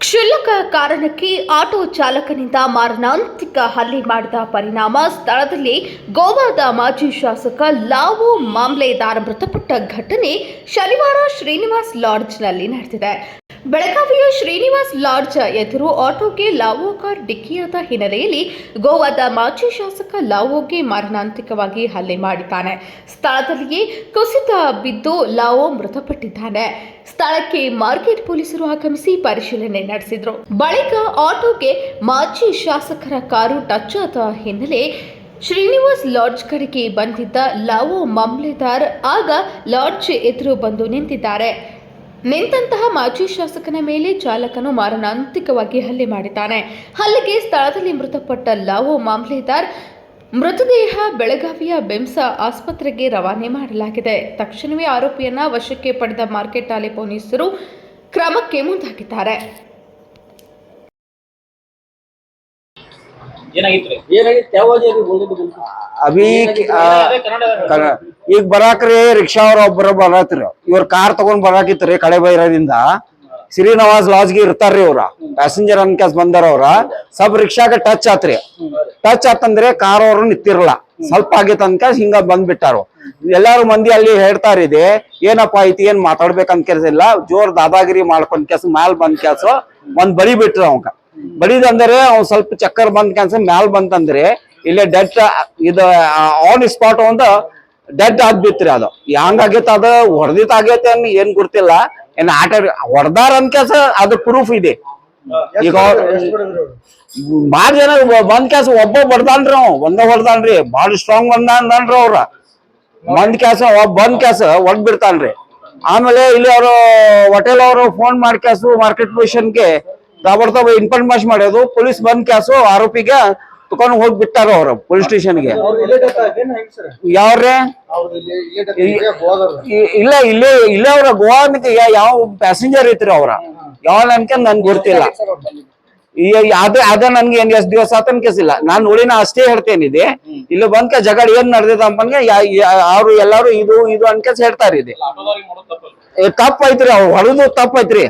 ಕ್ಷುಲ್ಲಕ ಕಾರಣಕ್ಕೆ ಆಟೋ ಚಾಲಕನಿಂದ ಮಾರಣಾಂತಿಕ ಹಲ್ಲೆ ಮಾಡಿದ ಪರಿಣಾಮ ಸ್ಥಳದಲ್ಲಿ ಗೋವಾದ ಮಾಜಿ ಶಾಸಕ ಲಾವೋ ಮಾಮ್ಲೆದಾರ್ ಮೃತಪಟ್ಟ ಘಟನೆ ಶನಿವಾರ ಶ್ರೀನಿವಾಸ್ ಲಾಡ್ಜ್ನಲ್ಲಿ ನಡೆದಿದೆ. ಬೆಳಗಾವಿಯ ಶ್ರೀನಿವಾಸ್ ಲಾಡ್ಜ್ ಎದುರು ಆಟೋಗೆ ಲಾವೋ ಕಾರ್ ಡಿಕ್ಕಿಯಾದ ಹಿನ್ನೆಲೆಯಲ್ಲಿ ಗೋವಾದ ಮಾಜಿ ಶಾಸಕ ಲಾವೋಗೆ ಮಾರಣಾಂತಿಕವಾಗಿ ಹಲ್ಲೆ ಮಾಡಿದ್ದಾನೆ. ಸ್ಥಳದಲ್ಲಿಯೇ ಕುಸಿತ ಬಿದ್ದು ಲಾವೋ ಮೃತಪಟ್ಟಿದ್ದಾನೆ. ಸ್ಥಳಕ್ಕೆ ಮಾರ್ಕೆಟ್ ಪೊಲೀಸರು ಆಗಮಿಸಿ ಪರಿಶೀಲನೆ ನಡೆಸಿದರು. ಬಳಿಕ ಆಟೋಗೆ ಮಾಜಿ ಶಾಸಕರ ಕಾರು ಟಚ್ ಆದ ಹಿನ್ನೆಲೆ ಶ್ರೀನಿವಾಸ್ ಲಾಡ್ಜ್ ಕಡೆಗೆ ಬಂದಿದ್ದ ಲಾವೋ ಮಾಮ್ಲೆದಾರ್ ಆಗ ಲಾಡ್ಜ್ ಎದುರು ಬಂದು ನಿಂತಿದ್ದಾರೆ. ನಿಂತಹ ಮಾಜಿ ಶಾಸಕನ ಮೇಲೆ ಚಾಲಕನು ಮಾರಣಾಂತಿಕವಾಗಿ ಹಲ್ಲೆ ಮಾಡಿದ್ದಾನೆ. ಹಲ್ಲೆಗೆ ಸ್ಥಳದಲ್ಲಿ ಮೃತಪಟ್ಟ ಲಾವೋ ಮಾಮ್ಲೆದಾರ್ ಮೃತದೇಹ ಬೆಳಗಾವಿಯ ಬೆಮ್ಸ ಆಸ್ಪತ್ರೆಗೆ ರವಾನೆ ಮಾಡಲಾಗಿದೆ. ತಕ್ಷಣವೇ ಆರೋಪಿಯನ್ನ ವಶಕ್ಕೆ ಪಡೆದ ಮಾರ್ಕೆಟ್ ಠಾಣೆ ಪೊಲೀಸರು ಕ್ರಮಕ್ಕೆ ಮುಂದಾಗಿದ್ದಾರೆ. ಈಗ ಬರಾಕ್ರಿ ರಿಕ್ಷಾ ಅವ್ರ ಒಬ್ಬರು ಬರತ್ರಿ. ಇವ್ರ ಕಾರ್ ತಗೊಂಡ್ ಬರಾಕಿತ್ರಿ ಕಳೆ ಬೈರದಿಂದ ಶ್ರೀನಿವಾಸ್ ಲಾಡ್ಜ್ಗೆ ಇರ್ತಾರ್ರಿ. ಅವ್ರ ಪ್ಯಾಸೆಂಜರ್ ಅನ್ಕಾಸ್ ಬಂದಾರ. ಅವ್ರ ಸಬ್ ರಿಕ್ಷಾಗ ಟಚ್ ಆತ್ರಿ. ಟಚ್ ಆತಂದ್ರೆ ಕಾರ್ ಅವ್ರು ನಿಂತಿರಲ್ಲ, ಸ್ವಲ್ಪ ಆಗೇತ ಅನ್ಕ ಹಿಂಗ ಬಂದ್ಬಿಟ್ಟಾರು. ಎಲ್ಲಾರು ಮಂದಿ ಅಲ್ಲಿ ಹೇಳ್ತಾರಿದೆ ಏನಪ್ಪಾ ಐತಿ ಏನ್ ಮಾತಾಡ್ಬೇಕಂತ ಕೆಲ್ಸ ಇಲ್ಲ, ಜೋರ್ ದಾದಾಗಿರಿ ಮಾಡ್ಕೊಂಡ್ ಕೆಲ್ಸ ಮ್ಯಾಲ್ ಬಂದ್ ಕೆಲ್ಸ ಒಂದ್ ಬಡಿ ಬಿಟ್ರ ಅವಂಗ. ಬಡಿದಂದ್ರೆ ಅವ್ ಸ್ವಲ್ಪ ಚಕ್ಕರ್ ಬಂದ್ ಕ್ಯಾನ್ಸ ಮ್ಯಾಲ್ ಬಂತಂದ್ರೆ ಇಲ್ಲೇ ಡೆಡ್ ಇದು ಆನ್ ಸ್ಪಾಟ್ ಒಂದು ಡೆಡ್ ಆಗ್ಬಿತ್ರಿ. ಅದು ಹಂಗ ಆಗೇತ, ಅದು ಹೊಡೆದಿತ್ ಆಗೇತೆ ಅನ್ ಏನ್ ಗೊತ್ತಿಲ್ಲ. ಏನ್ ಆಟ ಹೊಡೆದಾರ ಅನ್ ಕೆಲ್ಸ ಅದು ಪ್ರೂಫ್ ಇದೆ. ಈಗ ಬಾಳ ಜನ ಬಂದ್ ಕ್ಯಾಸ ಒಬ್ಬ ಬಡ್ದಾನ್ರಿ, ಅವ್ ಒಂದ ಹೊಡ್ದಾನ್ರಿ, ಬಾಳ ಸ್ಟ್ರಾಂಗ್ ಬಂದಾನ್ರಿ. ಅವ್ರ ಬಂದ್ ಕ್ಯಾಸ ಬಂದ್ ಕ್ಯಾಸ ಹೊಡ್ ಬಿಡ್ತಾನ್ರಿ. ಆಮೇಲೆ ಇಲ್ಲಿ ಅವರು ಹೋಟೆಲ್ ಅವರು ಫೋನ್ ಮಾಡಿ ಕ್ಯಾಸು ಮಾರ್ಕೆಟ್ ಪೊಸಿಷನ್ಗೆ ತಾಬಡ್ತಾವ ಇನ್ಫಾರ್ಮೇಶನ್ ಮಾಡೋದು. ಪೊಲೀಸ್ ಬಂದ್ ಕ್ಯಾಸು ಆರೋಪಿಗೆ ತಕೊಂಡ್ ಹೋಗಿ ಬಿಟ್ಟಾರ ಅವ್ರ ಪೊಲೀಸ್ ಸ್ಟೇಷನ್ಗೆ. ಯಾವ್ರೆ ಇಲ್ಲ ಇಲ್ಲೇ ಅವ್ರ ಗೋವಾಕ್ಕೆ ಯಾವ ಪ್ಯಾಸೆಂಜರ್ ಐತ್ರಿ ಅವ್ರ ಯಾವ ಅನ್ಕೊಂಡ್ ನನ್ಗೆ ಗೊತ್ತಿಲ್ಲ. ಅದ ನನ್ಗೆ ಏನ್ ಎಷ್ಟ್ ದಿವಸ ಆತನ್ ಕೇಸಿಲ್ಲ. ನಾನ್ ನೋಡಿನ ಅಷ್ಟೇ ಹೇಳ್ತೇನಿದೆ. ಇಲ್ಲಿ ಬಂದ್ಕ ಜಗಳ ಏನ್ ನಡೆದಿದ ಅಂತಂಗೆ ಅವ್ರು ಎಲ್ಲಾರು ಇದು ಅನ್ಕೇಸ್ ಹೇಳ್ತಾರಿದೆ. ತಪ್ಪ ಐತ್ರಿ, ಅವ್ರು ಹೊಡೆದು ತಪ್ಪ ಐತ್ರಿ.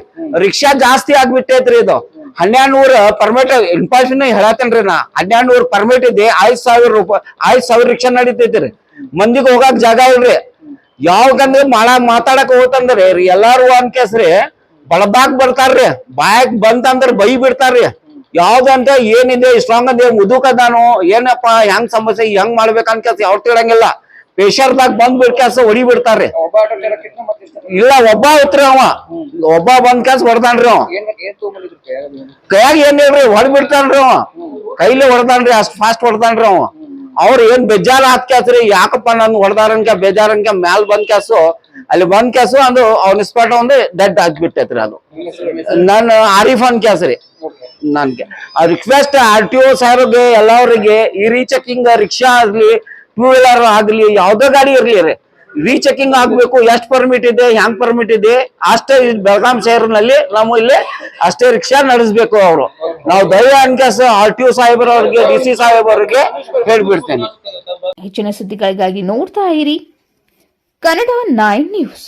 ರಿಕ್ಷಾ ಜಾಸ್ತಿ ಆಗ್ಬಿಟ್ಟೈತ್ರಿ. ಇದು 1200 ಪರ್ಮಿಟ್ ಇನ್ಫಾರ್ಮೇಶನ್ ಹೇಳತ್ತೇನ್ರಿ. ನಾ 1200 ಪರ್ಮಿಟ್ ಇದೆ. 5000 ರೂಪಾಯಿ 5000 ರಿಕ್ಷಾ ನಡೀತೈತ್ರಿ. ಮಂದಿಗೆ ಹೋಗಾಕ್ ಜಾಗ ಇಲ್ರಿ. ಯಾವಾಗಂದ್ರೆ ಮಾತಾಡಕ್ ಹೋತಂದ್ರಿ ಎಲ್ಲಾರು ಅನ್ಕೇಸ್ರಿ ಬಳದಾಕ್ ಬರ್ತಾರ್ರಿ. ಬಾಯಕ್ ಬಂತಂದ್ರ ಬೈ ಬಿಡ್ತಾರ್ರಿ. ಯಾವ್ದಂತ ಏನಿದೆ ಸ್ಟ್ರಾಂಗ್ ಅದೇ ಮುದುಕದಾನು ಏನಪ್ಪಾ ಹೆಂಗ್ ಸಮಸ್ಯೆ ಹೆಂಗ್ ಮಾಡ್ಬೇಕಂತ ಯಾವ್ ತಿಳಂಗಿಲ್ಲ. ಪ್ರೆಷರ್ದಾಗ ಬಂದ್ ಬಿಡ್ಕ್ಯಾಸ ಹೊಡಿ ಬಿಡ್ತಾರ್ರಿ. ಇಲ್ಲ ಒಬ್ಬ ಐತ್ರಿ, ಒಬ್ಬ ಬಂದ್ ಕ್ಯಾಸ್ ಹೊಡ್ದಾನ್ರಿ. ಅವ ಕೈಯಾಗ ಏನ್ ಹೇಳ್ರಿ ಹೊಡ್ ಬಿಡ್ತಾನ್ರಿ. ಅವ ಕೈಲಿ ಹೊಡ್ದಾನ್ರಿ, ಅಷ್ಟ್ ಫಾಸ್ಟ್ ಹೊಡ್ದಾನ್ರಿ. ಅವ ಅವ್ರ ಏನ್ ಬೇಜಾರ ಹಾತ್ ಕ್ಯಾಸ್ರಿ, ಯಾಕಪ್ಪ ನನ್ ಹೊಡ್ದಾರನ್ಕ ಬೇಜಾರನ್ಕ ಮ್ಯಾಲ್ ಬಂದ್ ಕ್ಯಾಸು ಅಲ್ಲಿ ಬಂದ್ ಕ್ಯಾಸು ಅದು ಅವ್ನ ಸ್ಪಾಟ್ ಒಂದು ಡೆಡ್ ಆಗ್ಬಿಟ್ಟೈತ್ರಿ. ಅದು ನನ್ ಆರಿಫ್ ಅನ್ ಕ್ಯಾಸ್ರಿ. ನನ್ಗೆ ರಿಕ್ವೆಸ್ಟ್ RTO ಸಾಹೇಬ್ರಿಗೆ ಎಲ್ಲರಿಗೆ ಈ ರೀಚೆಕಿಂಗ್ ರಿಕ್ಷಾ ಆಗ್ಲಿ ಟೂ ವೀಲರ್ ಆಗ್ಲಿ ಯಾವ್ದೋ ಗಾಡಿ ಇರ್ಲಿ ರೀಚೆಕಿಂಗ್ ಆಗ್ಬೇಕು. ಎಷ್ಟ್ ಪರ್ಮಿಟ್ ಇದೆ ಹ್ಯಾಂಗ್ ಪರ್ಮಿಟ್ ಇದೆ ಅಷ್ಟೇ ಬೆಳಗಾಂ ಶಹರ್ನಲ್ಲಿ ನಾವು ಇಲ್ಲಿ ಅಷ್ಟೇ ರಿಕ್ಷಾ ನಡೆಸ್ಬೇಕು. ಅವ್ರು ನಾವು ದಯ ಅನ್ಕೇಸ್ RTO ಸಾಹೇಬ್ರವ್ರಿಗೆ DC ಸಾಹೇಬ್ರಿಗೆ ಹೇಳ್ಬಿಡ್ತೇನೆ. ಹೆಚ್ಚಿನ ಸುದ್ದಿಗಳಿಗಾಗಿ ನೋಡ್ತಾ ಇರಿ ಕನ್ನಡ 9 ನ್ಯೂಸ್.